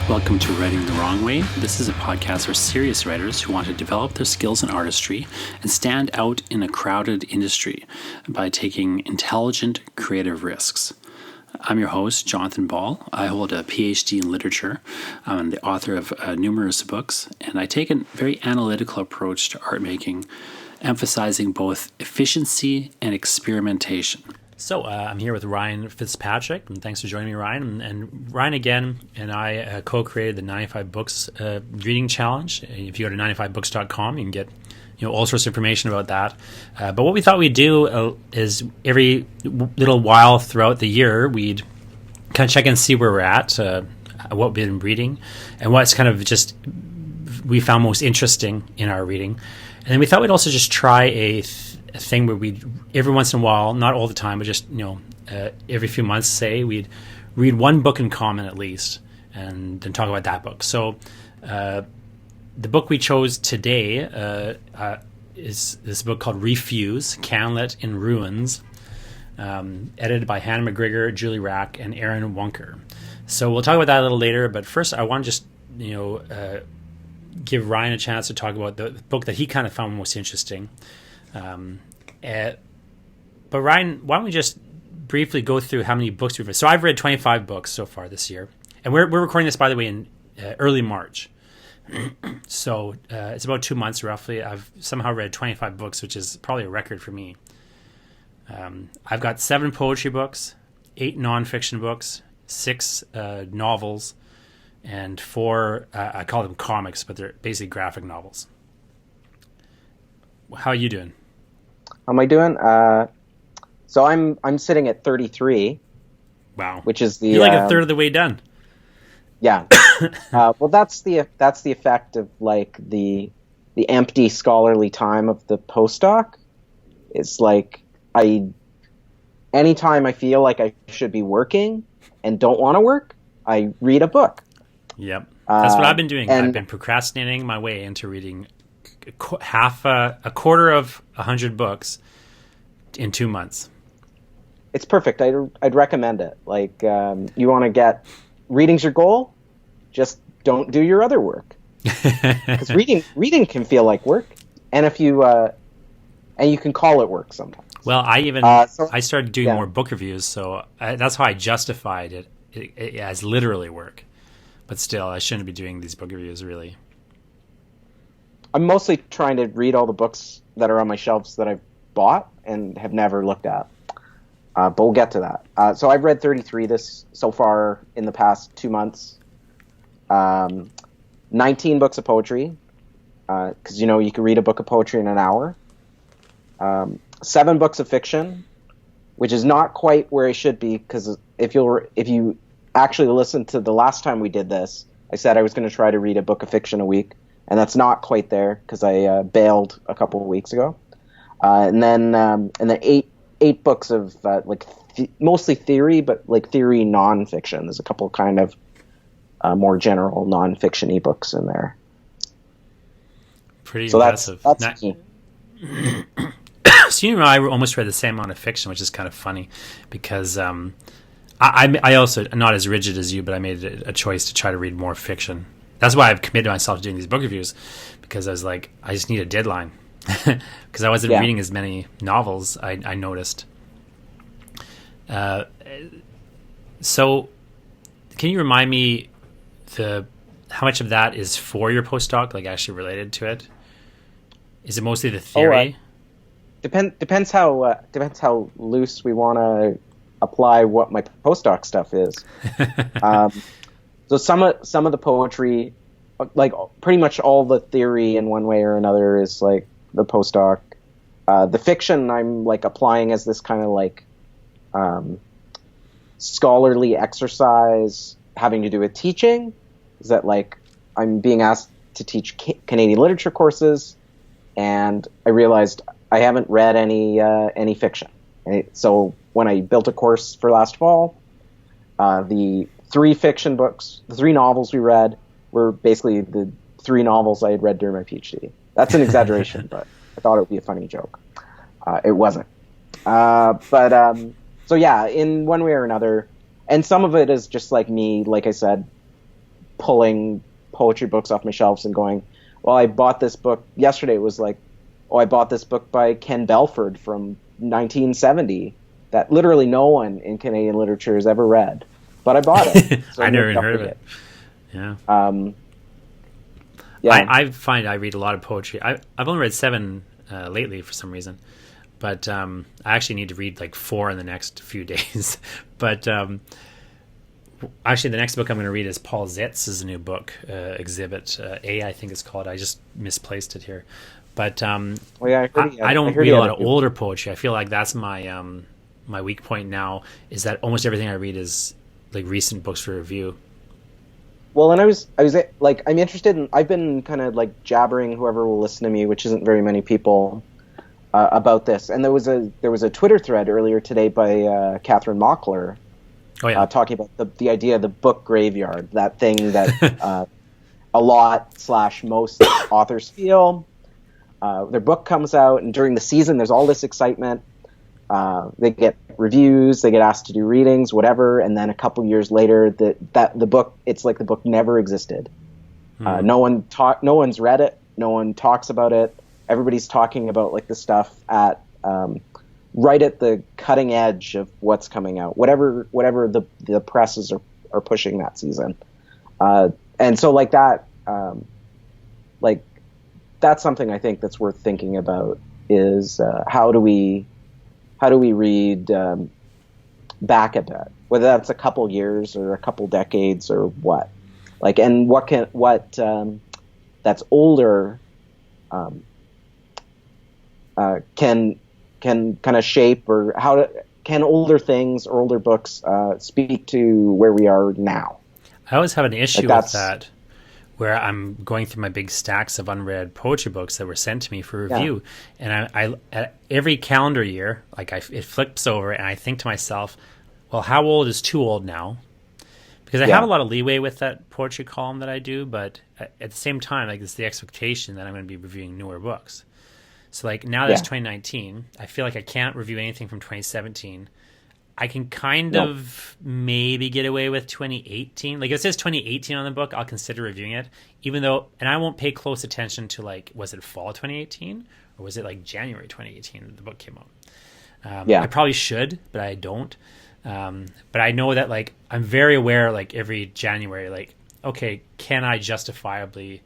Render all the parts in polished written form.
Welcome to Writing the Wrong Way. This is a podcast for serious writers who want to develop their skills in artistry and stand out in a crowded industry by taking intelligent, creative risks. I'm your host, Jonathan Ball. I hold a PhD in literature. I'm the author of numerous books, and I take a very analytical approach to art making, emphasizing both efficiency and experimentation. So I'm here with Ryan Fitzpatrick, and thanks for joining me, Ryan. And Ryan again and I co-created the 95 Books Reading Challenge. If you go to 95books.com, you can get all sorts of information about that. But what we thought we'd do is every little while throughout the year, we'd kind of check and see where we're at, what we've been reading, and what's kind of just we found most interesting in our reading. And then we thought we'd also just try a thing where we'd every once in a while, not all the time, but just every few months, say we'd read one book in common at least, and then talk about that book. So the book we chose today is this book called Refuse, CanLit in Ruins, edited by Hannah McGregor, Julie Rack, and Aaron Wunker. So we'll talk about that a little later, but first I want to just give Ryan a chance to talk about the book that he kind of found most interesting. But Ryan, why don't we just briefly go through how many books we've read? So I've read 25 books so far this year, and we're recording this, by the way, in early March. So it's about 2 months roughly. I've somehow read 25 books, which is probably a record for me. I've got 7 poetry books, 8 nonfiction books, 6 novels, and 4, I call them comics, but they're basically graphic novels. How are you doing? How am I doing? So I'm sitting at 33. Wow, which is you're like a third of the way done. Yeah. Well, that's the effect of like the empty scholarly time of the postdoc. It's like anytime I feel like I should be working and don't want to work, I read a book. Yep, that's what I've been doing. I've been procrastinating my way into reading a quarter of 100 books in 2 months. It's perfect. I'd recommend it. Like you want to get reading's your goal, just don't do your other work. Because reading can feel like work, and if you and you can call it work sometimes. Well, I started doing more book reviews, so that's how I justified it as literally work. But still, I shouldn't be doing these book reviews, really. I'm mostly trying to read all the books that are on my shelves that I've bought and have never looked at. But we'll get to that. So I've read 33 so far in the past 2 months. 19 books of poetry, because you can read a book of poetry in an hour. 7 books of fiction, which is not quite where I should be, because if you actually listen to the last time we did this, I said I was going to try to read a book of fiction a week, and that's not quite there because I bailed a couple of weeks ago. And then 8 books of mostly theory, but like theory nonfiction. There's a couple kind of more general nonfiction ebooks in there. Pretty impressive. That's me. So I almost read the same amount of fiction, which is kind of funny because I also not as rigid as you, but I made a choice to try to read more fiction. That's why I've committed myself to doing these book reviews, because I was like, I just need a deadline because I wasn't reading as many novels. I noticed. So, can you remind me how much of that is for your postdoc, like actually related to it? Is it mostly the theory? Depends how loose we want to apply what my postdoc stuff is. So some of the poetry, like pretty much all the theory in one way or another, is like the postdoc. The fiction I'm like applying as this kind of like scholarly exercise having to do with teaching. Is that like I'm being asked to teach Canadian literature courses, and I realized I haven't read any fiction. So when I built a course for last fall, the 3 fiction books, the 3 novels we read were basically the 3 novels I had read during my PhD. That's an exaggeration, but I thought it would be a funny joke. It wasn't. So yeah, in one way or another, and some of it is just like me, like I said, pulling poetry books off my shelves and going, well, I bought this book yesterday. It was like, oh, I bought this book by Ken Belford from 1970 that literally no one in Canadian literature has ever read, but I bought it. So I never even heard of it. Yeah. I find I read a lot of poetry. I've only read 7 lately for some reason, but I actually need to read like 4 in the next few days. But actually, the next book I'm going to read is Paul Zitz's new book, Exhibit A, I think it's called. I just misplaced it here. But I don't read a lot of older poetry. I feel like that's my my weak point now, is that almost everything I read is like recent books for review. Well, and I was like, I'm interested in, I've been kind of like jabbering whoever will listen to me, which isn't very many people, about this. And there was a Twitter thread earlier today by Catherine Mockler, talking about the idea of the book graveyard, that thing that a lot / most authors feel. Their book comes out, and during the season, there's all this excitement. They get reviews, they get asked to do readings, whatever, and then a couple years later, the book, it's like the book never existed. No one's read it, no one talks about it. Everybody's talking about like the stuff at right at the cutting edge of what's coming out, whatever the presses are pushing that season, and so like that, like that's something I think that's worth thinking about, is how do we read back a bit, whether that's a couple years or a couple decades or what, like, and what that's older can kind of shape, or can older things or older books speak to where we are now. I always have an issue with that, where I'm going through my big stacks of unread poetry books that were sent to me for review, and I at every calendar year, like it flips over, and I think to myself, well, how old is too old now? Because I have a lot of leeway with that poetry column that I do, but at the same time, like, it's the expectation that I'm going to be reviewing newer books. So like now that's 2019, I feel like I can't review anything from 2017. I can kind of maybe get away with 2018. Like, if it says 2018 on the book, I'll consider reviewing it, even though, and I won't pay close attention to, like, was it fall 2018 or was it like January 2018 that the book came out? I probably should, but I don't. But I know that, like, I'm very aware, like, every January, like, okay, can I justifiably,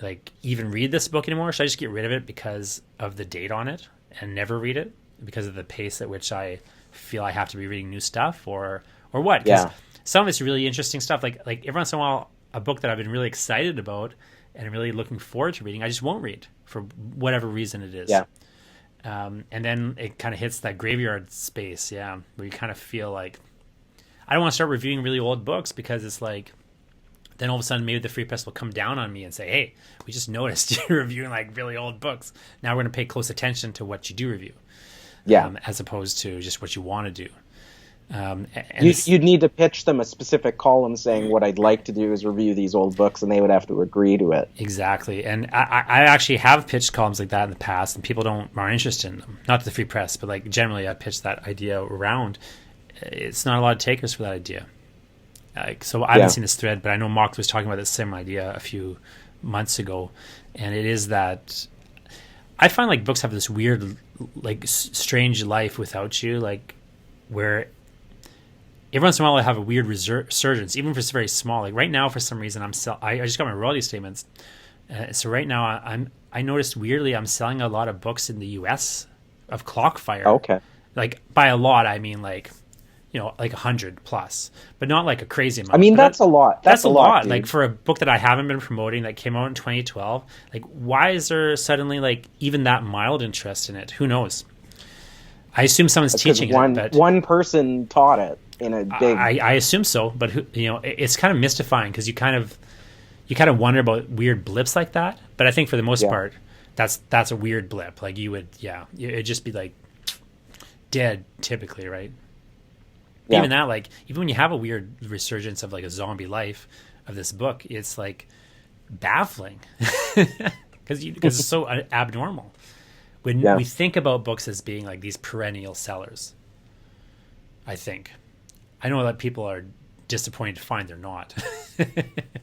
like, even read this book anymore? Should I just get rid of it because of the date on it and never read it because of the pace at which I feel I have to be reading new stuff, or what? Because some of it's really interesting stuff. Like every once in a while, a book that I've been really excited about and really looking forward to reading, I just won't read for whatever reason it is. And then it kind of hits that graveyard space, where you kind of feel like, I don't want to start reviewing really old books, because it's like, then all of a sudden maybe the Free Press will come down on me and say, hey, we just noticed you're reviewing like really old books. Now we're going to pay close attention to what you do review. As opposed to just what you want to do. You'd need to pitch them a specific column saying, what I'd like to do is review these old books, and they would have to agree to it. Exactly. And I actually have pitched columns like that in the past, and people aren't interested in them. Not the Free Press, but like generally I pitched that idea around. It's not a lot of takers for that idea. So I haven't seen this thread, but I know Mark was talking about the same idea a few months ago, and it is that I find like books have this weird, like, strange life without you, like, where every once in a while I have a weird resurgence, even if it's very small. Like right now, for some reason, I just got my royalty statements, so right now I noticed weirdly I'm selling a lot of books in the U.S. of Clockfire. Okay. Like, by a lot, I mean like, like 100 plus, but not like a crazy amount. I mean, that's a lot. That's a lot. Dude. Like, for a book that I haven't been promoting that came out in 2012, like, why is there suddenly like even that mild interest in it? Who knows? I assume someone's teaching it. But one person taught it in a big. I assume so, but it's kind of mystifying, because you kind of wonder about weird blips like that. But I think for the most part, that's a weird blip. Like, you would, it'd just be like dead typically, right? Yeah. Even that, like, even when you have a weird resurgence of like a zombie life of this book, it's like baffling because it's so abnormal. When we think about books as being like these perennial sellers, I know that people are disappointed to find they're not.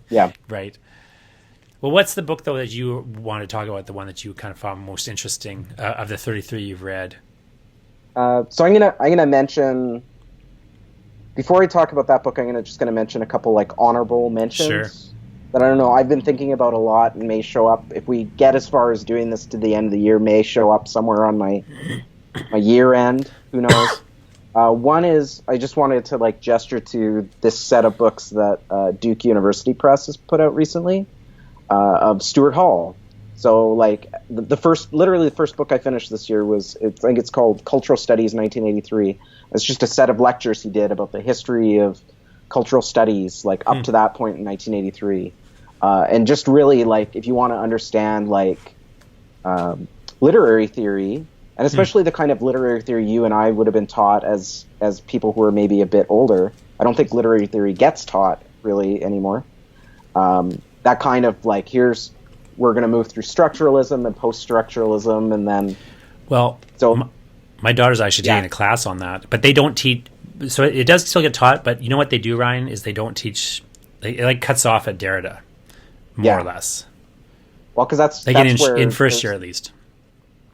Yeah. Right. Well, what's the book, though, that you want to talk about, the one that you kind of found most interesting of the 33 you've read? So I'm gonna mention, before I talk about that book, I'm just gonna mention a couple like honorable mentions Sure. that I don't know I've been thinking about a lot and may show up if we get as far as doing this to the end of the year. May show up somewhere on my year end. Who knows? One is I just wanted to like gesture to this set of books that Duke University Press has put out recently of Stuart Hall. So like the first book I finished this year was, I think it's called Cultural Studies 1983. It's just a set of lectures he did about the history of cultural studies, like up to that point in 1983. And just really like, if you want to understand like literary theory, and especially the kind of literary theory you and I would have been taught as people who are maybe a bit older. I don't think literary theory gets taught really anymore. That kind of like, we're going to move through structuralism and post-structuralism, and then... Well, so my daughter's actually taking a class on that, but they don't teach... So it does still get taught, but you know what they do, Ryan, is they don't teach... It like cuts off at Derrida, more or less. Well, because that's where... In first year, at least.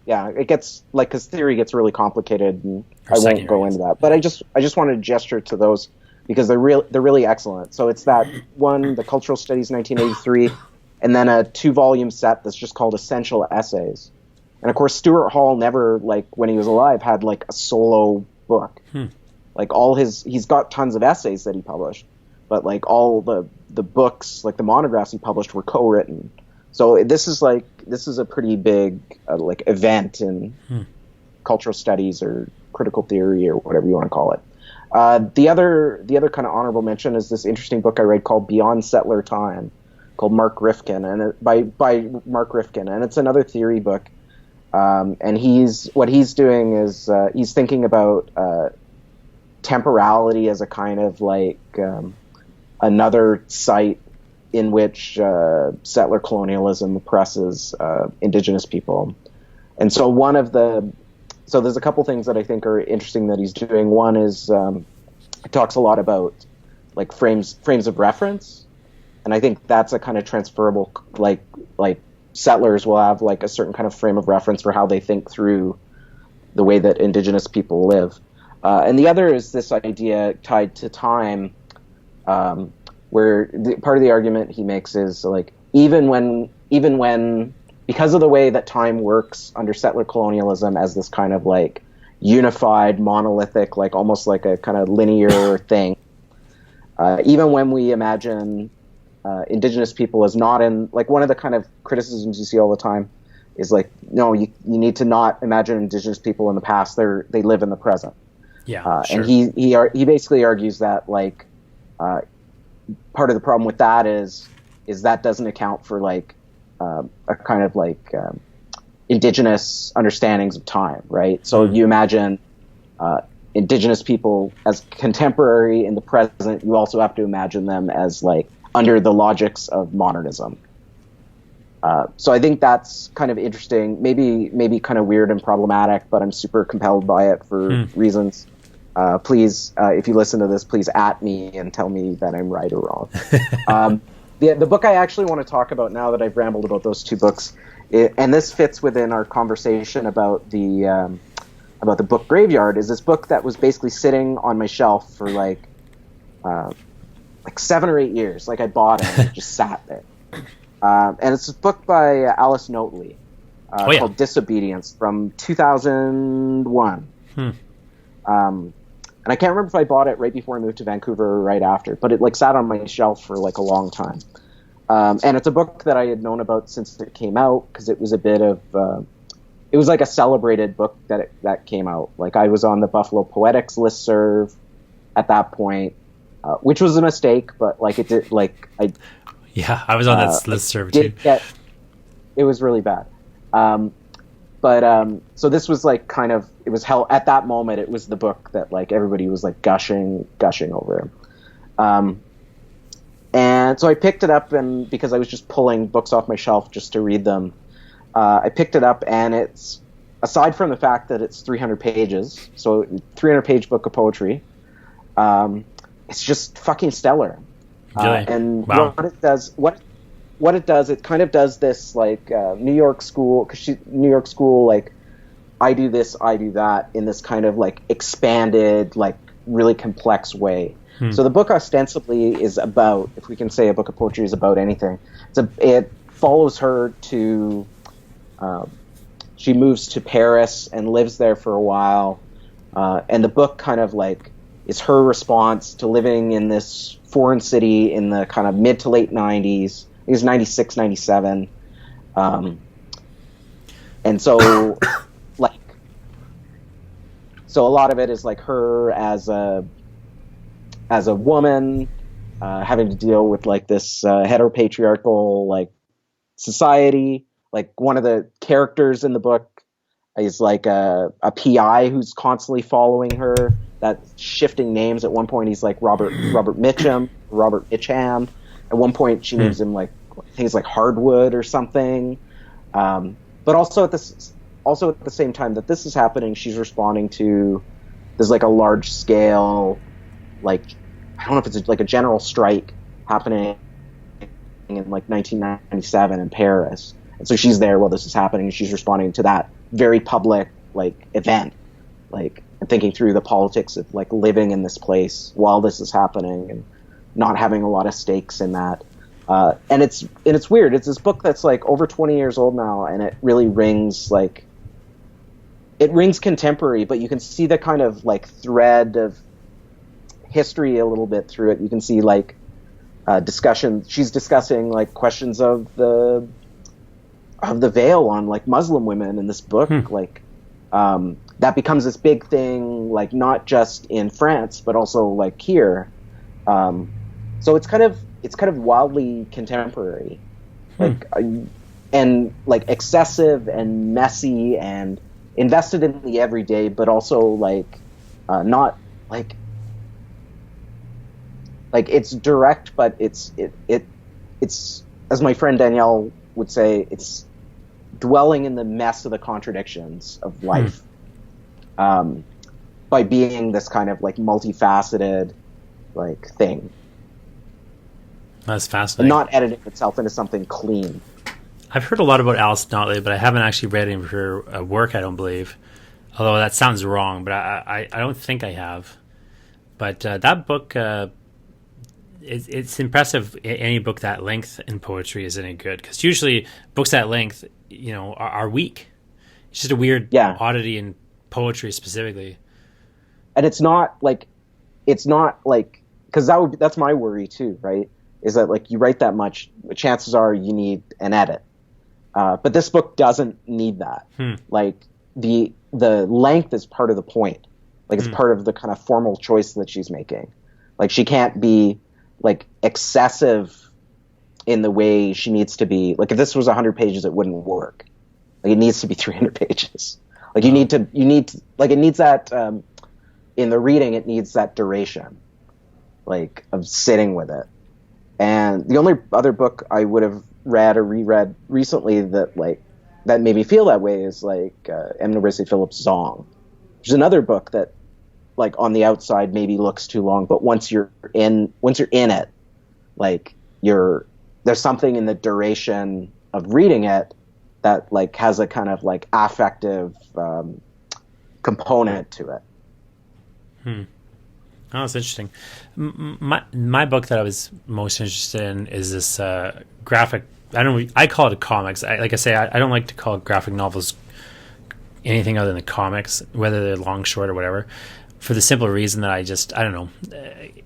Yeah, it gets... Like, because theory gets really complicated, and I won't go into that. But I just wanted to gesture to those, because they're really excellent. So it's that one, the Cultural Studies 1983... and then a 2-volume set that's just called Essential Essays. And of course, Stuart Hall never, like, when he was alive, had like a solo book. Like he's got tons of essays that he published, but like all the books, like the monographs he published, were co-written. So this is a pretty big like event in cultural studies or critical theory or whatever you want to call it. The other kind of honorable mention is this interesting book I read called Beyond Settler Time, called Mark Rifkin, and by Mark Rifkin, and it's another theory book. And what he's doing is he's thinking about temporality as a kind of like another site in which settler colonialism oppresses indigenous people. And so there's a couple things that I think are interesting that he's doing. One is he talks a lot about like frames of reference. And I think that's a kind of transferable, like settlers will have like a certain kind of frame of reference for how they think through the way that indigenous people live. And the other is this idea tied to time, where part of the argument he makes is like, even when, because of the way that time works under settler colonialism as this kind of like unified, monolithic, like almost like a kind of linear thing, even when we imagine indigenous people as not in, like, one of the kind of criticisms you see all the time is like, no, you need to not imagine indigenous people in the past. They live in the present. Yeah, sure. And he basically argues that like part of the problem with that is that doesn't account for like a kind of like indigenous understandings of time, right? So you imagine indigenous people as contemporary in the present. You also have to imagine them as like under the logics of modernism. So I think that's kind of interesting, maybe kind of weird and problematic, but I'm super compelled by it for reasons. Please, if you listen to this, please at me and tell me that I'm right or wrong. The book I actually want to talk about now that I've rambled about those two books, and this fits within our conversation about the book Graveyard, is this book that was basically sitting on my shelf for like 7 or 8 years. Like I bought it and it just sat there. And it's a book by Alice Notley called Disobedience from 2001. And I can't remember if I bought it right before I moved to Vancouver or right after, but it like sat on my shelf for like a long time. And it's a book that I had known about since it came out, because it was a bit of it was like a celebrated book that came out. Like I was on the Buffalo Poetics listserv at that point, which was a mistake, but like it did, like I was on that listserv too. It was really bad. So this was like kind of, it was hell at that moment. It was the book that like everybody was like gushing over. And so I picked it up, and because I was just pulling books off my shelf just to read them, I picked it up, and it's, aside from the fact that it's 300 pages, so 300-page book of poetry, it's just fucking stellar. Really? And Wow. what it does, it kind of does this like New York school, because New York school, like, I do this, I do that, in this kind of like expanded, like really complex way. So the book ostensibly is about, if we can say a book of poetry is about anything, it follows her to, she moves to Paris and lives there for a while. And the book kind of like is her response to living in this foreign city in the kind of mid to late 90s. It was 96, 97. And so, like, so a lot of it is like her as a woman, having to deal with like this heteropatriarchal like society. Like, one of the characters in the book is like a PI who's constantly following her. That's shifting names. At one point, he's like Robert Mitcham. At one point, she names him like, I think it's like Hardwood or something. But also at the same time that this is happening, she's responding to, there's like a large scale, like, I don't know if it's like a general strike happening in like 1997 in Paris. And so she's there while this is happening, and she's responding to that very public like event, like, and thinking through the politics of like living in this place while this is happening and not having a lot of stakes in that. And it's weird. It's this book that's like over 20 years old now, and it really rings contemporary, but you can see the kind of like thread of history a little bit through it. You can see like discussion. She's discussing like questions of the veil on like Muslim women in this book. Like, that becomes this big thing, like not just in France, but also like here. So it's kind of wildly contemporary, like, and like excessive and messy and invested in the everyday, but also like not like it's direct, but it's as my friend Danielle would say, it's dwelling in the mess of the contradictions of life, by being this kind of like multifaceted like thing. That's fascinating. And not editing itself into something clean. I've heard a lot about Alice Notley, but I haven't actually read any of her work, I don't believe. Although that sounds wrong, but I don't think I have. But that book, it's impressive. Any book that length in poetry is any good, because usually books that length, are weak. It's just a weird oddity in poetry specifically. And it's not like, because that's my worry too, right? Is that like you write that much, chances are you need an edit. But this book doesn't need that. Like the length is part of the point. Like it's part of the kind of formal choice that she's making. Like she can't be like excessive in the way she needs to be. Like if this was 100 pages, it wouldn't work. Like it needs to be 300 pages. Like you need to, like it needs that, in the reading, it needs that duration, like of sitting with it. And the only other book I would have read or reread recently that made me feel that way is like M. Nourisi Phillips' Zong, which is another book that like on the outside maybe looks too long, but once you're in it, like there's something in the duration of reading it that like has a kind of like affective component to it. Oh, that's interesting. My book that I was most interested in is this graphic. I call it a comics. Like I say, I don't like to call graphic novels anything other than the comics, whether they're long, short, or whatever. For the simple reason that I don't know.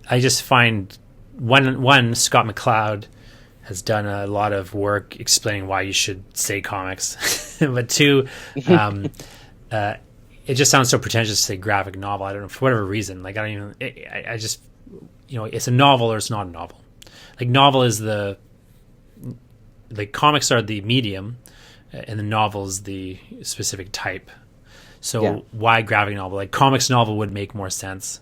I just find one Scott McCloud has done a lot of work explaining why you should say comics, but two, it just sounds so pretentious to say graphic novel. I don't know, for whatever reason. Like I just, it's a novel or it's not a novel. Like novel is comics are the medium, and the novel is the specific type. So why graphic novel? Like comics novel would make more sense,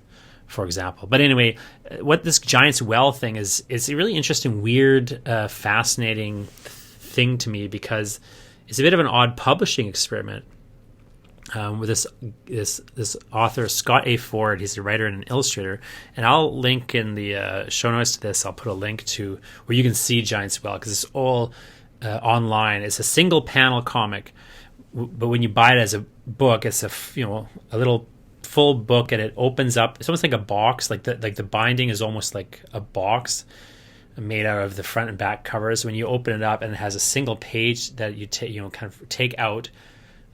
for example. But anyway, what this Giant's Well thing is a really interesting, weird, fascinating thing to me, because it's a bit of an odd publishing experiment. with this author, Scott A. Ford. He's a writer and an illustrator, and I'll link in the show notes to this. I'll put a link to where you can see Giant's Well, because it's all online. It's a single panel comic, but when you buy it as a book, it's a little full book, and it opens up. It's almost like a box. Like the binding is almost like a box made out of the front and back covers. When you open it up, and it has a single page that you kind of take out.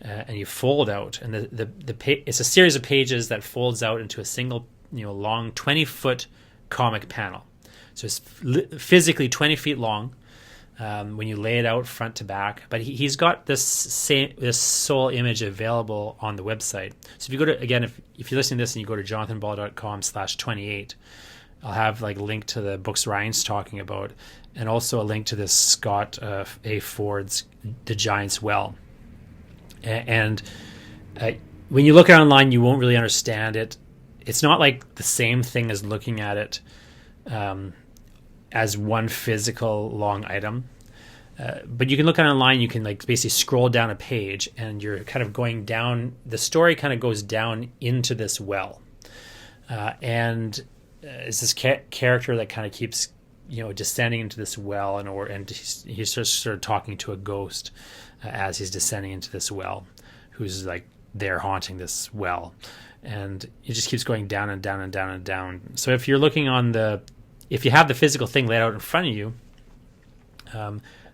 And you fold out, and it's a series of pages that folds out into a single, long 20-foot comic panel. So it's physically 20 feet long when you lay it out front to back. But he's got this sole image available on the website. So if you go to, again, if you're listening to this and you go to jonathanball.com/28, I'll have like a link to the books Ryan's talking about, and also a link to this Scott A. Ford's The Giant's Well. And when you look at it online, you won't really understand it. It's not like the same thing as looking at it as one physical long item. But you can look at it online. You can like basically scroll down a page, and you're kind of going down. The story kind of goes down into this well, and it's this character that kind of keeps descending into this well, and he's just sort of talking to a ghost as he's descending into this well, who's like there haunting this well, and it just keeps going down and down and down and down. So if you're looking if you have the physical thing laid out in front of you,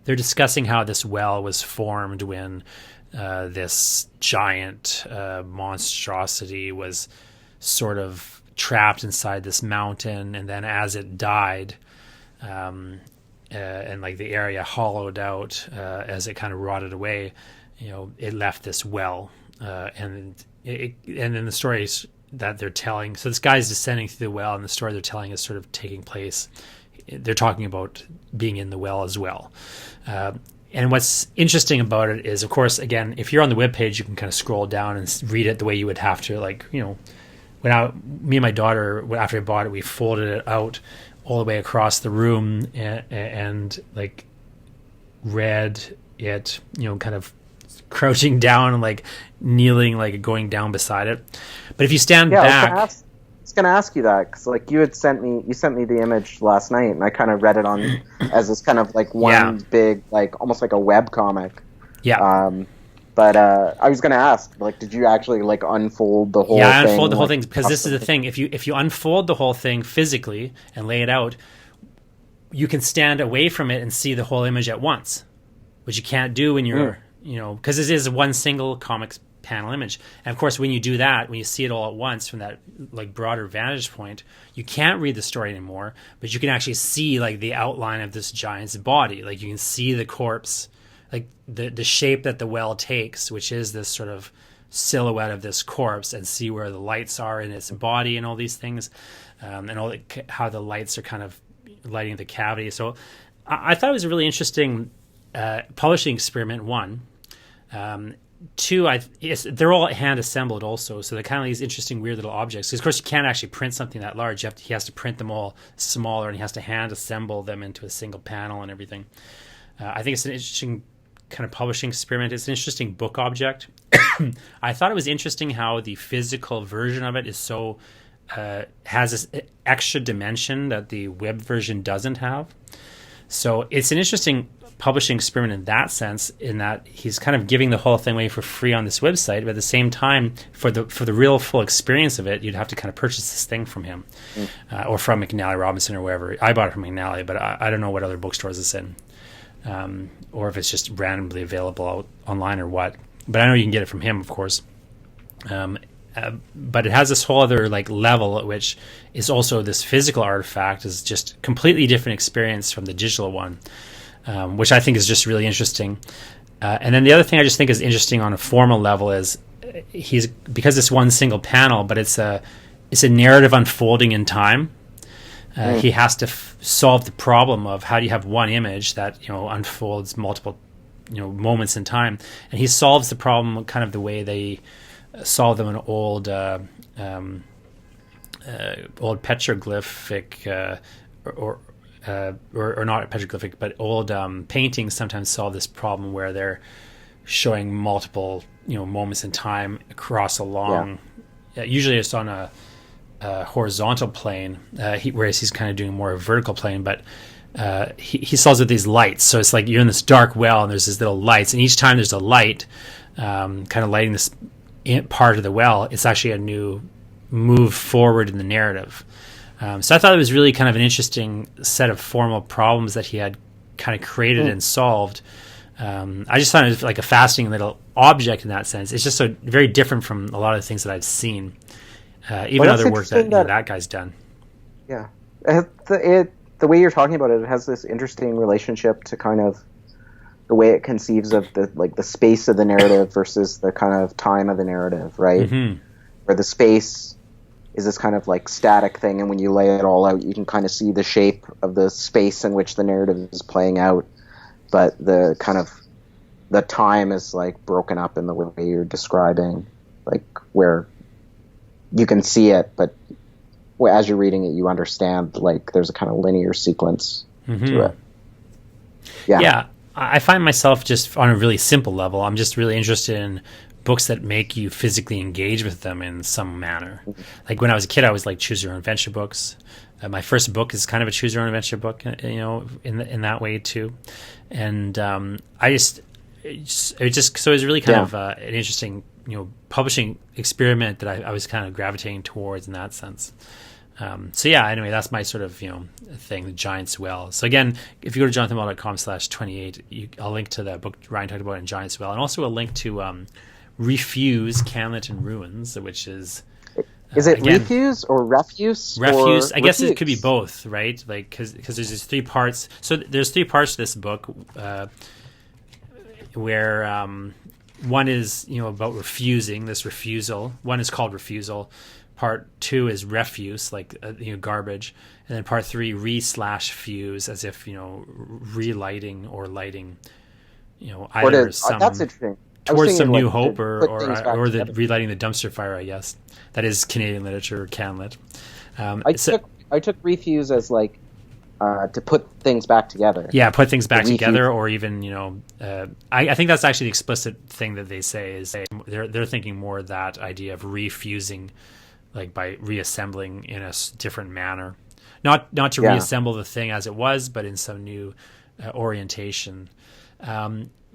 they're discussing how this well was formed when this giant monstrosity was sort of trapped inside this mountain, and then as it died, and like the area hollowed out as it kind of rotted away, it left this well, and then the stories that they're telling. So this guy's descending through the well, and the story they're telling is sort of taking place. They're talking about being in the well as well. And what's interesting about it is, of course, again, if you're on the webpage, you can kind of scroll down and read it the way you would have to. Like, me and my daughter, after I bought it, we folded it out all the way across the room and like read it, kind of crouching down and like kneeling, like going down beside it. But if you stand back, I was going to ask you that, because like you sent me the image last night, and I kind of read it on as this kind of like one big, like almost like a web comic. Yeah. But I was going to ask, like, did you actually like unfold the whole thing? Yeah, I unfold the whole thing, because this is the thing. If you unfold the whole thing physically and lay it out, you can stand away from it and see the whole image at once, which you can't do when you're, because it is one single comic panel image. And of course, when you do that, when you see it all at once from that like broader vantage point, you can't read the story anymore, but you can actually see like the outline of this giant's body. Like you can see the corpse, like the shape that the well takes, which is this sort of silhouette of this corpse, and see where the lights are in its body and all these things, and all how the lights are kind of lighting the cavity. So I thought it was a really interesting publishing experiment, one. Two, they're all hand assembled also, so they're kind of these interesting, weird little objects. Because of course, you can't actually print something that large. He has to print them all smaller, and he has to hand assemble them into a single panel and everything. I think it's an interesting kind of publishing experiment. It's an interesting book object. I thought it was interesting how the physical version of it is so has this extra dimension that the web version doesn't have. So it's an interesting publishing experiment in that sense, in that he's kind of giving the whole thing away for free on this website, but at the same time, for the real full experience of it, you'd have to kind of purchase this thing from him, or from McNally Robinson or wherever. I bought it from McNally, but I don't know what other bookstores it's in, or if it's just randomly available out online or what. But I know you can get it from him, of course. But it has this whole other like level at which is also this physical artifact is just completely different experience from the digital one. Which I think is just really interesting. And then the other thing I just think is interesting on a formal level is because it's one single panel, but it's a narrative unfolding in time. He has to solve the problem of how do you have one image that unfolds multiple moments in time, and he solves the problem kind of the way they solve them in old petroglyphic or not petroglyphic, but old paintings sometimes solve this problem where they're showing multiple, moments in time across a long, usually it's on a horizontal plane, whereas he's kind of doing more a vertical plane, but he solves with these lights. So it's like you're in this dark well and there's these little lights, and each time there's a light kind of lighting this part of the well, it's actually a new move forward in the narrative. So I thought it was really kind of an interesting set of formal problems that he had kind of created and solved. I just thought it was like a fascinating little object in that sense. It's just so very different from a lot of the things that I've seen, even other work that guy's done. Yeah. The way you're talking about it, it has this interesting relationship to kind of the way it conceives of the space of the narrative versus the kind of time of the narrative, right? Mm-hmm. Where the space is this kind of like static thing, and when you lay it all out, you can kind of see the shape of the space in which the narrative is playing out. But the kind of the time is like broken up in the way you're describing, like where you can see it, but as you're reading it, you understand like there's a kind of linear sequence to it. Yeah. I find myself just on a really simple level, I'm just really interested in books that make you physically engage with them in some manner. Like when I was a kid, I was like choose your own adventure books. My first book is kind of a choose your own adventure book, in that way too. And it was really kind of an interesting, publishing experiment that I was kind of gravitating towards in that sense. Anyway, that's my sort of, thing, The Giant's Well. So again, if you go to jonathanbell.com/28, I'll link to the book Ryan talked about in Giant's Well, and also a link to Refuse, CanLit and Ruins, which is... Is it again, refuse or refuse? Refuse. Or I guess refuse? It could be both, right? Like because there's these three parts. So there's three parts to this book, where one is about refusing, this refusal. One is called refusal. Part 2 is refuse, like garbage, and then part 3 re/fuse, as if relighting or lighting, either some that's interesting. Towards some new hope or the relighting the dumpster fire, I guess. That is Canadian literature, CanLit. I took refuse as like to put things back together. Yeah, put things back together, or even I think that's actually the explicit thing that they say is they're thinking more that idea of refusing, like by reassembling in a different manner, not to reassemble the thing as it was, but in some new orientation.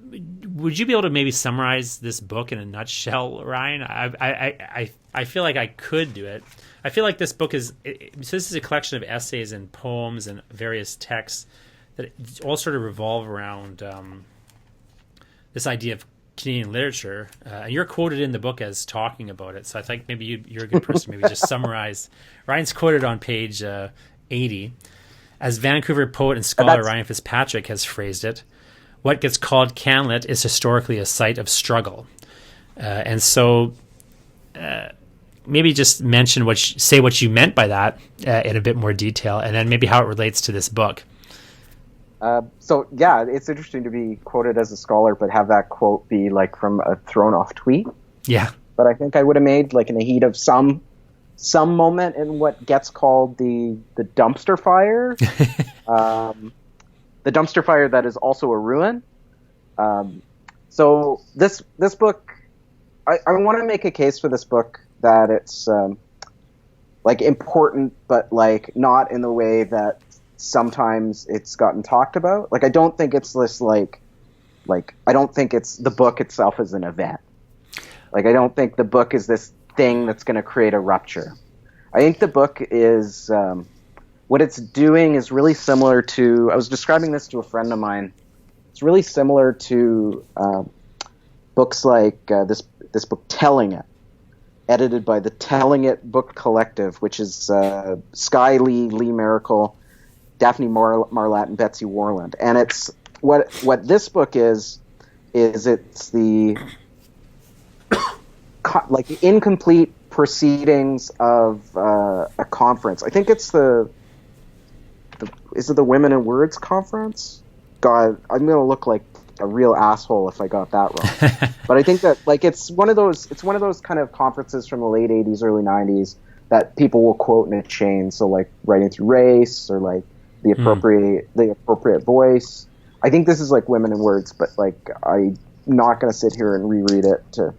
Would you be able to maybe summarize this book in a nutshell, Ryan? I feel like I could do it. I feel like this book so this is a collection of essays and poems and various texts that all sort of revolve around this idea of Canadian literature. You're quoted in the book as talking about it, so I think maybe you're a good person to maybe just summarize. Ryan's quoted on page 80. As Vancouver poet and scholar Ryan Fitzpatrick has phrased it, what gets called CanLit is historically a site of struggle. And so maybe just say what you meant by that in a bit more detail, and then maybe how it relates to this book. It's interesting to be quoted as a scholar, but have that quote be like from a thrown off tweet. Yeah. But I think I would have made like in the heat of some moment in what gets called the dumpster fire. The dumpster fire that is also a ruin. So this book, I want to make a case for this book that it's like important, but like not in the way that sometimes it's gotten talked about. Like I don't think it's this like I don't think it's the book itself is an event. Like I don't think the book is this thing that's going to create a rupture. I think the book is what it's doing is really similar to, I was describing this to a friend of mine. It's really similar to books like this book, Telling It, edited by the Telling It Book Collective, which is Sky Lee, Lee Miracle, Daphne Marlatt, and Betsy Warland. And it's what this book is it's the like incomplete proceedings of a conference. I think it's is it the Women in Words conference? God, I'm going to look like a real asshole if I got that wrong. But I think that like it's one of those kind of conferences from the late 80s, early 90s that people will quote in a chain. So like Writing Through Race or like the appropriate voice. I think this is like Women in Words, but like I not going to sit here and reread it to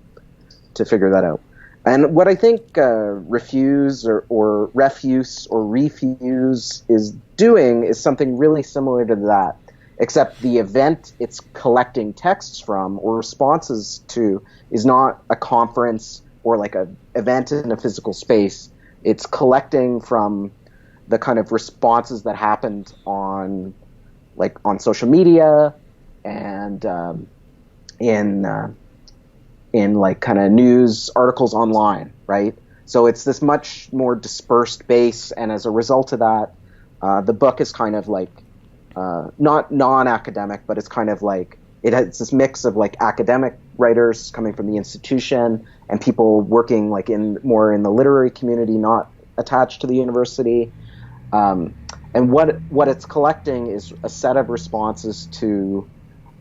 figure that out. And what I think refuse or refuse is doing is something really similar to that, except the event it's collecting texts from or responses to is not a conference or like a event in a physical space. It's collecting from the kind of responses that happened on social media and in like kind of news articles online, right? So it's this much more dispersed base, and as a result of that, the book is kind of like not non-academic, but it's kind of like it has this mix of like academic writers coming from the institution and people working like more in the literary community, not attached to the university. And what it's collecting is a set of responses to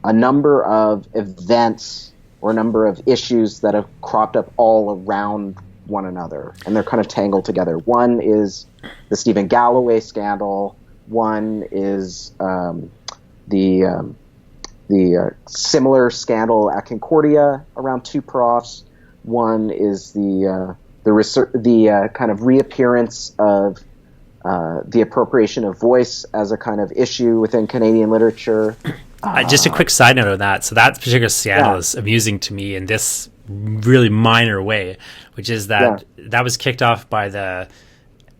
a number of events or a number of issues that have cropped up all around one another, and they're kind of tangled together. One is the Stephen Galloway scandal. One is the similar scandal at Concordia around two profs. One is the kind of reappearance of the appropriation of voice as a kind of issue within Canadian literature. Just a quick side note on that. So that particular scandal is amusing to me in this really minor way, which is that that was kicked off by the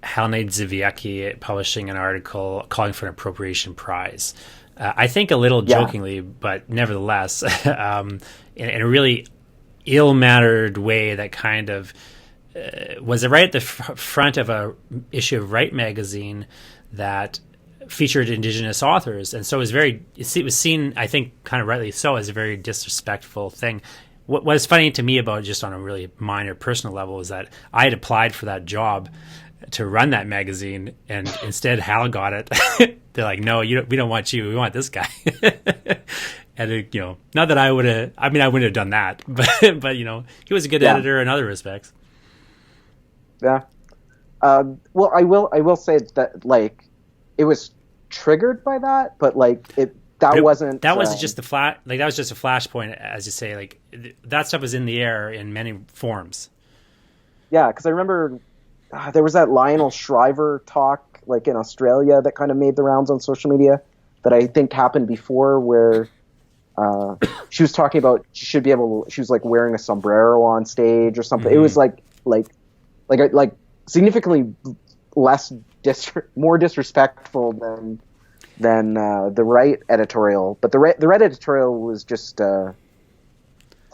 Helene Ziviecki publishing an article calling for an appropriation prize. I think a little jokingly, but nevertheless, in a really ill-mannered way that kind of was right at the front of a issue of Right magazine that featured Indigenous authors, and so it was seen, I think, kind of rightly so, as a very disrespectful thing. What was funny to me about it, just on a really minor personal level, is that I had applied for that job to run that magazine, and instead Hal got it. They're like, "No, we don't want you. We want this guy." And not that I wouldn't have done that, but he was a good editor in other respects. Yeah. Well, I will say that like it was triggered by that, but like that wasn't just that was just a flashpoint, as you say. Like that stuff was in the air in many forms. Yeah, because I remember there was that Lionel Shriver talk like in Australia that kind of made the rounds on social media that I think happened before, where she was talking about she was like wearing a sombrero on stage or something. Mm-hmm. It was like significantly more disrespectful than the Right editorial, but the Right editorial was just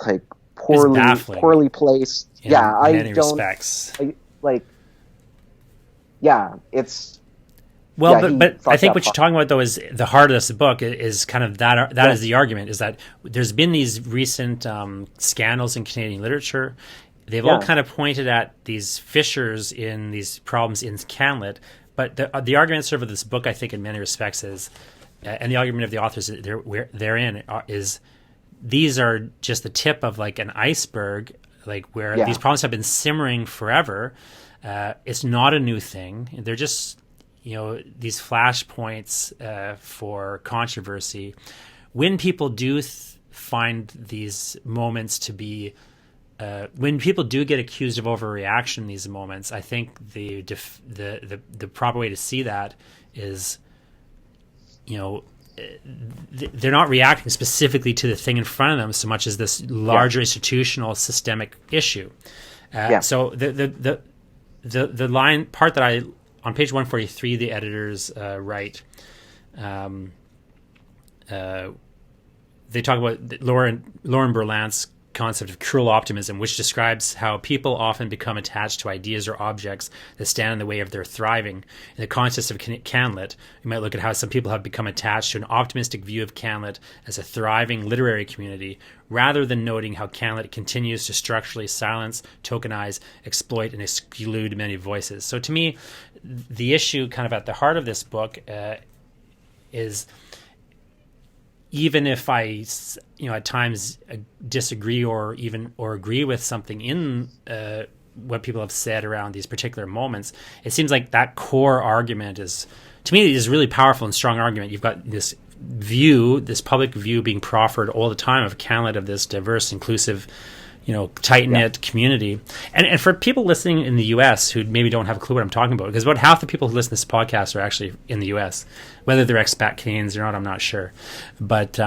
like poorly placed. In many respects. It's well, but I think what you're talking about though is the heart of this book is kind of that is the argument, is that there's been these recent scandals in Canadian literature. They've all kind of pointed at these fissures in these problems in CanLit, but the argument sort of this book, I think, in many respects is, and the argument of the authors therein is, these are just the tip of like an iceberg, like where these problems have been simmering forever. It's not a new thing. They're just these flashpoints for controversy. When people do find these moments to be when people do get accused of overreaction in these moments, I think the proper way to see that is, they're not reacting specifically to the thing in front of them so much as this larger institutional systemic issue. So the line part that I on page 143, the editors write. They talk about Lauren Berlant's concept of cruel optimism, which describes how people often become attached to ideas or objects that stand in the way of their thriving. In the context of CanLit, you might look at how some people have become attached to an optimistic view of CanLit as a thriving literary community, rather than noting how CanLit continues to structurally silence, tokenize, exploit, and exclude many voices. So to me, the issue kind of at the heart of this book is, even if I, at times disagree or agree with something in what people have said around these particular moments, it seems like that core argument is, to me, is a really powerful and strong argument. You've got this view, this public view being proffered all the time of CanLit, of this diverse, inclusive, tight-knit community. And for people listening in the U.S. who maybe don't have a clue what I'm talking about, because about half the people who listen to this podcast are actually in the U.S., whether they're expat Canadians or not, I'm not sure. But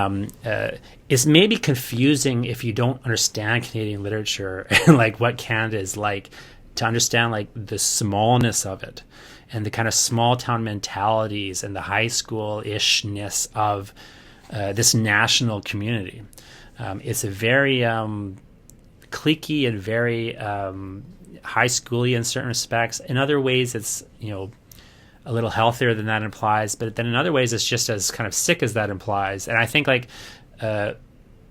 it's maybe confusing if you don't understand Canadian literature and like what Canada is like, to understand like the smallness of it and the kind of small town mentalities and the high school-ishness of this national community. It's a very cliquey and very high schooly in certain respects. In other ways, it's a little healthier than that implies, but then in other ways, it's just as kind of sick as that implies. And I think like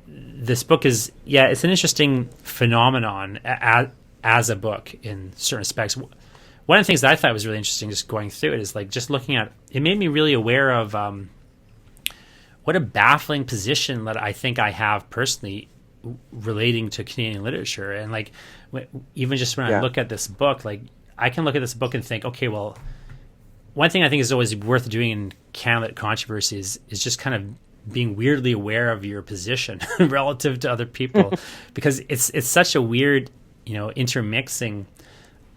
this book is, it's an interesting phenomenon as a book in certain respects. One of the things that I thought was really interesting just going through it is like just looking at it, made me really aware of what a baffling position that I think I have personally relating to Canadian literature. And like even just when I look at this book, like I can look at this book and think, okay, well, one thing I think is always worth doing in CanLit controversies is just kind of being weirdly aware of your position relative to other people, because it's such a weird intermixing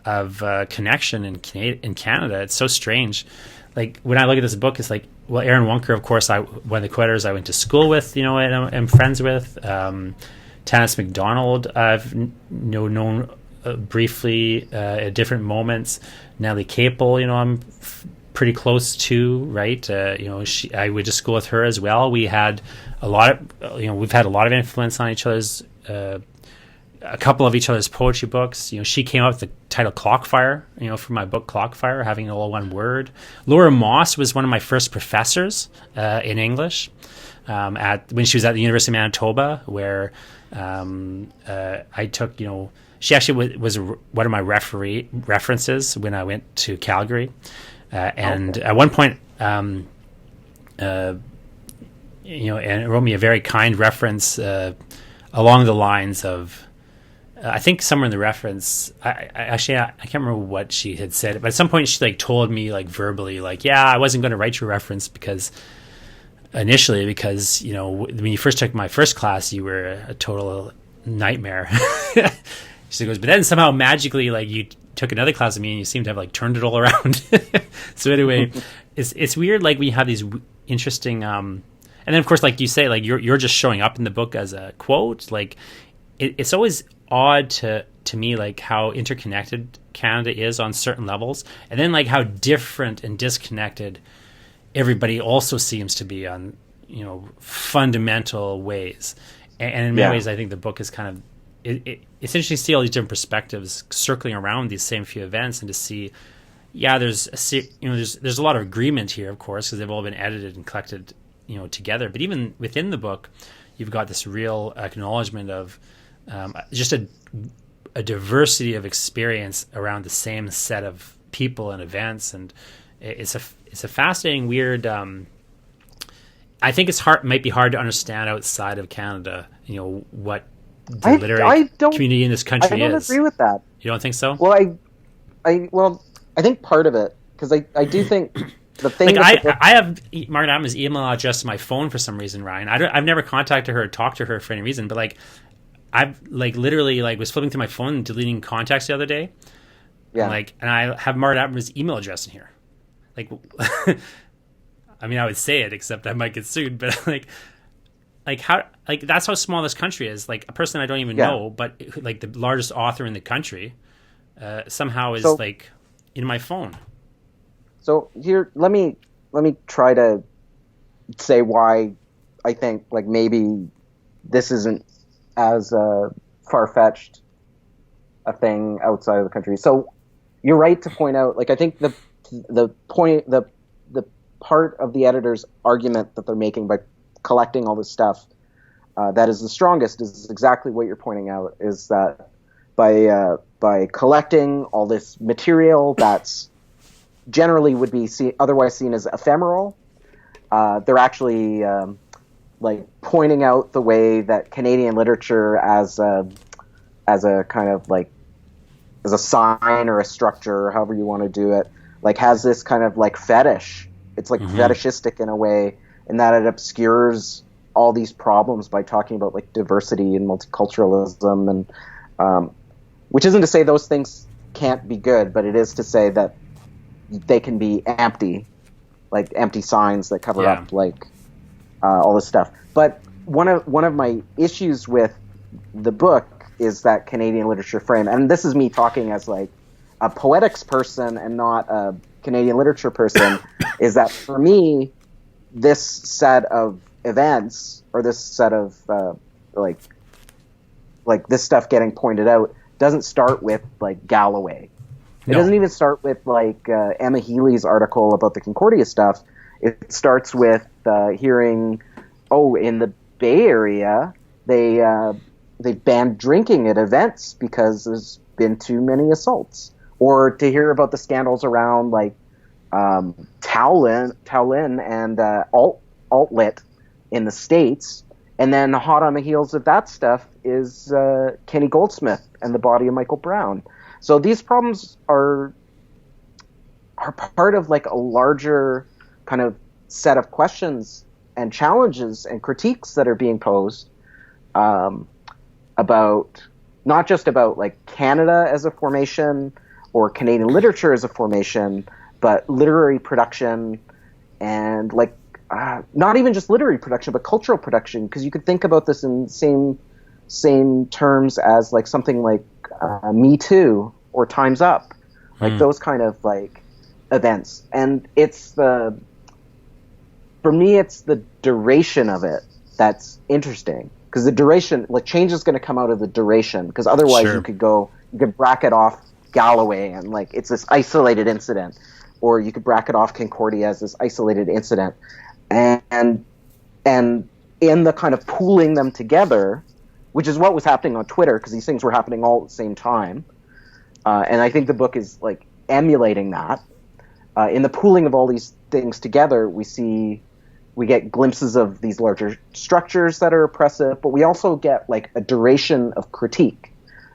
of connection in Canada. It's so strange. Like when I look at this book, it's like, well, Aaron Wunker, of course, one of the co-editors I went to school with, and I'm friends with. Tanis MacDonald, I've known briefly at different moments. Natalie Capel, I'm pretty close to, right? I went to school with her as well. We had we've had a lot of influence on each other's. A couple of each other's poetry books. She came up with the title Clockfire, for my book Clockfire, having it all one word. Laura Moss was one of my first professors in English when she was at the University of Manitoba, where I took, she actually was one of my references when I went to Calgary. And at one point, and it wrote me a very kind reference along the lines of, I think somewhere in the reference, I can't remember what she had said, but at some point she like told me like verbally, like, I wasn't going to write your reference initially because when you first took my first class, you were a total nightmare. She goes, but then somehow magically, like you took another class with me and you seem to have like turned it all around. So anyway, it's weird. Like we have these interesting, and then of course, like you say, like you're just showing up in the book as a quote. Like it's always odd to me, like how interconnected Canada is on certain levels, and then like how different and disconnected everybody also seems to be on fundamental ways. And in many ways, I think the book is kind of it's interesting to see all these different perspectives circling around these same few events, and to see there's a lot of agreement here, of course, because they've all been edited and collected together. But even within the book, you've got this real acknowledgement of just a diversity of experience around the same set of people and events, and it's a fascinating, weird. I think might be hard to understand outside of Canada. What the literary community in this country is. I don't agree with that. You don't think so? Well, I think part of it, because I do think the thing. Like I have Margaret Atwood's email address to my phone for some reason, Ryan. I've never contacted her or talked to her for any reason, but like I've like literally like was flipping through my phone and deleting contacts the other day. Yeah. And I have Margaret Atwood's email address in here. Like, I mean, I would say it, except I might get sued. But like how, like that's how small this country is. Like a person I don't even know, but like the largest author in the country, somehow is like in my phone. So here, let me try to say why I think like maybe this isn't as far-fetched a thing outside of the country. So you're right to point out, like I think the part of the editor's argument that they're making by collecting all this stuff that is the strongest is exactly what you're pointing out, is that by collecting all this material that's generally would be otherwise seen as ephemeral, they're actually like pointing out the way that Canadian literature as a kind of like as a sign or a structure, or however you want to do it, like has this kind of like fetish. It's like fetishistic in a way, in that it obscures all these problems by talking about like diversity and multiculturalism, and which isn't to say those things can't be good, but it is to say that they can be empty, like empty signs that cover up like all this stuff. But one of my issues with the book is that Canadian literature frame, and this is me talking as like a poetics person and not a Canadian literature person, is that for me, this set of events, or this set of like this stuff getting pointed out, doesn't start with like Galloway. It doesn't even start with like Emma Healy's article about the Concordia stuff. It starts with hearing, in the Bay Area, they banned drinking at events because there's been too many assaults, or to hear about the scandals around like Towlin and Alt-Lit in the States. And then hot on the heels of that stuff is Kenny Goldsmith and the body of Michael Brown. So these problems are part of like a larger kind of set of questions and challenges and critiques that are being posed about not just about like Canada as a formation or Canadian literature as a formation, but literary production and like not even just literary production, but cultural production, because you could think about this in same terms as like something like Me Too or Time's Up, like those kind of like events. And for me, it's the duration of it that's interesting, because the duration, like change is going to come out of the duration, because otherwise you could bracket off Galloway and like it's this isolated incident, or you could bracket off Concordia as this isolated incident. And in the kind of pooling them together, which is what was happening on Twitter, because these things were happening all at the same time. And I think the book is like emulating that. In the pooling of all these things together, we get glimpses of these larger structures that are oppressive, but we also get like a duration of critique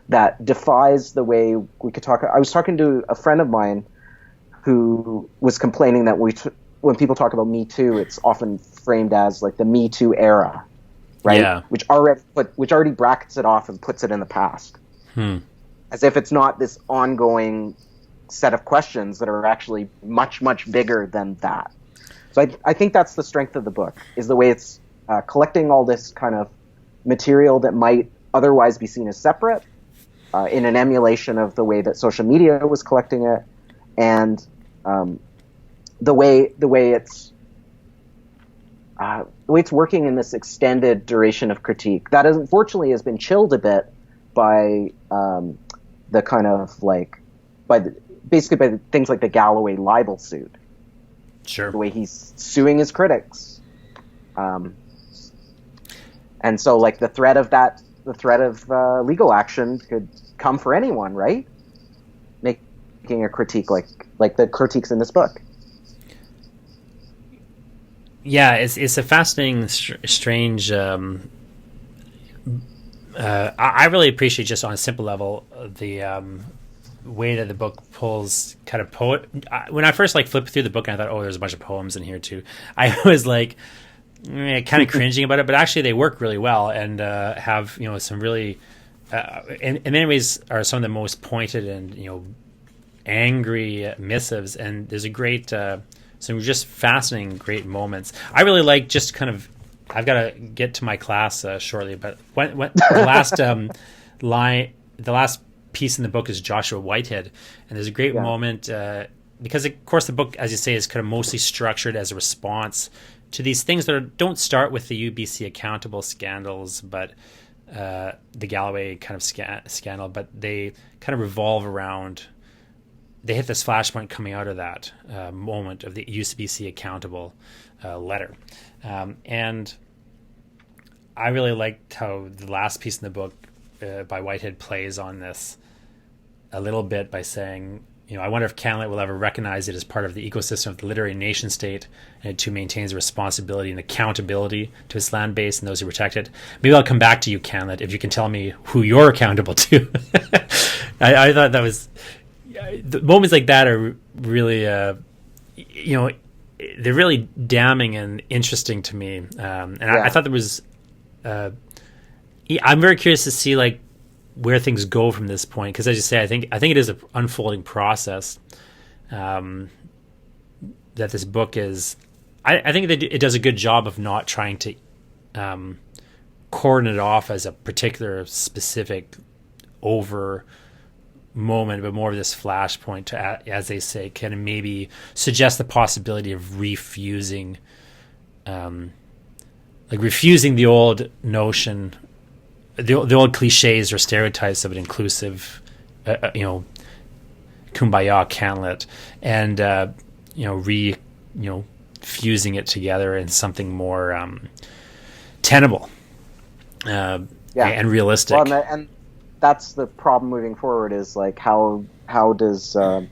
that defies the way we could talk. I was talking to a friend of mine who was complaining that when people talk about Me Too, it's often framed as like the Me Too era, right? Yeah. Which already brackets it off and puts it in the past, as if it's not this ongoing set of questions that are actually much, much bigger than that. So I think that's the strength of the book, is the way it's collecting all this kind of material that might otherwise be seen as separate, in an emulation of the way that social media was collecting it, and the way it's working in this extended duration of critique that unfortunately has been chilled a bit by the kind of like basically by things like the Galloway libel suit. Sure. The way he's suing his critics, and so like the threat of legal action could come for anyone, right? Making a critique like the critiques in this book. Yeah, it's a fascinating, strange. I really appreciate, just on a simple level, the way that the book pulls kind of when I first like flipped through the book and I thought, there's a bunch of poems in here too, I was like kind of cringing about it, but actually they work really well and have some really in many ways are some of the most pointed and angry missives, and there's a great some just fascinating great moments. I really like just kind of, I've got to get to my class shortly, but when the last the last piece in the book is Joshua Whitehead, and there's a great moment because of course the book, as you say, is kind of mostly structured as a response to these things that don't start with the UBC accountable scandals, but the Galloway kind of scandal, but they kind of revolve around. They hit this flashpoint coming out of that moment of the UBC accountable letter, and I really liked how the last piece in the book by Whitehead plays on this a little bit by saying, I wonder if CanLit will ever recognize it as part of the ecosystem of the literary nation state, and it too maintains a responsibility and accountability to its land base and those who protect it. Maybe I'll come back to you, CanLit, if you can tell me who you're accountable to. I thought that was... The moments like that are really, they're really damning and interesting to me. I thought there was. I'm very curious to see like where things go from this point, because as you say, I think it is an unfolding process. That this book is. I think that it does a good job of not trying to cordon it off as a particular specific over moment, but more of this flashpoint to, as they say, kind of maybe suggest the possibility of refusing the old notion, the old cliches or stereotypes of an inclusive, kumbaya, CanLit, and fusing it together in something more tenable and realistic. Well, and that's the problem moving forward, is like how do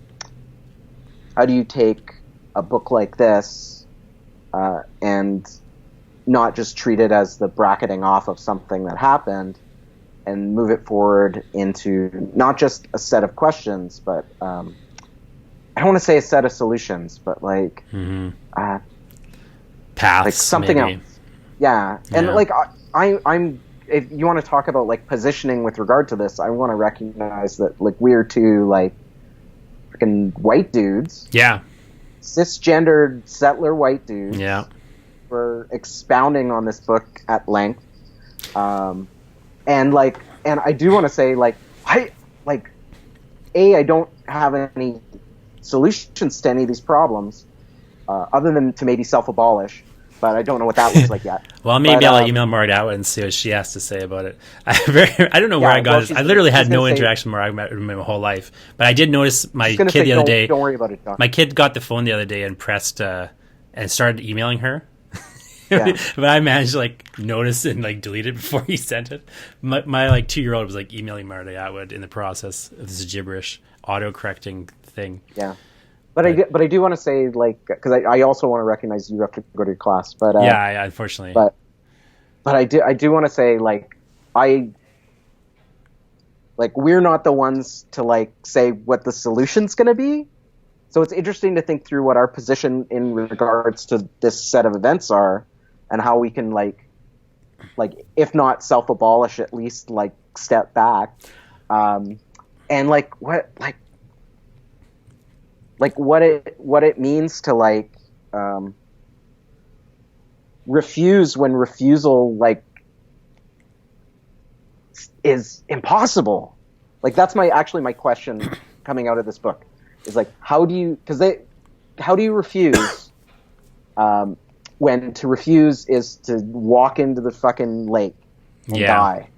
you take a book like this and not just treat it as the bracketing off of something that happened, and move it forward into not just a set of questions, but I don't want to say a set of solutions, but like paths, like something maybe. else. Yeah, and like I'm. If you want to talk about like positioning with regard to this, I want to recognize that like we're two like freaking white dudes. Yeah. Cisgendered settler white dudes. Yeah. We're expounding on this book at length. And I do want to say I don't have any solutions to any of these problems, other than to maybe self-abolish. But I don't know what that looks like yet. Well, maybe I'll email Margaret Atwood and see what she has to say about it. I don't know where I got this. I literally had no interaction with Margaret in my whole life. But I did notice my kid the other day. Don't worry about it, John. My kid got the phone the other day and pressed and started emailing her. Yeah. But I managed to like notice and like delete it before he sent it. My like 2-year-old was like emailing Margaret Atwood in the process of this gibberish auto-correcting thing. Yeah. But I do want to say, like, because I also want to recognize you have to go to your class. But unfortunately. But I do want to say, like, we're not the ones to like say what the solution's going to be. So it's interesting to think through what our position in regards to this set of events are, and how we can like if not self-abolish, at least like step back, and what it means to like refuse when refusal like is impossible. Like that's my question coming out of this book is like how do you refuse when to refuse is to walk into the fucking lake and die.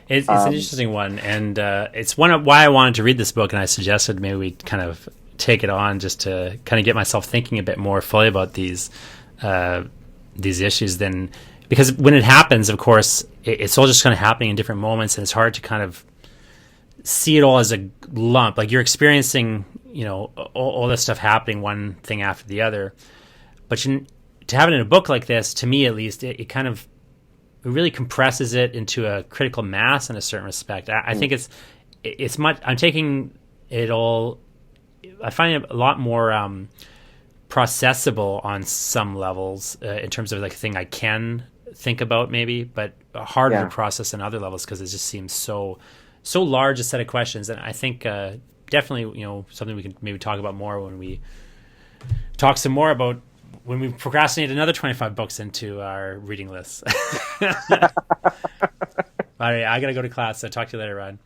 It's an interesting one, and it's one of why I wanted to read this book, and I suggested maybe we kind of take it on just to kind of get myself thinking a bit more fully about these issues. Then, because when it happens, of course, it's all just kind of happening in different moments, and it's hard to kind of see it all as a lump. Like you're experiencing, all this stuff happening, one thing after the other. But to have it in a book like this, to me at least, it kind of it really compresses it into a critical mass in a certain respect. I think it's much. I'm taking it all. I find it a lot more processable on some levels in terms of like a thing I can think about maybe, but harder to process on other levels because it just seems so large a set of questions. And I think definitely something we can maybe talk about more when we talk some more about when we procrastinate another 25 books into our reading list. All right, I gotta go to class. So talk to you later, Rod.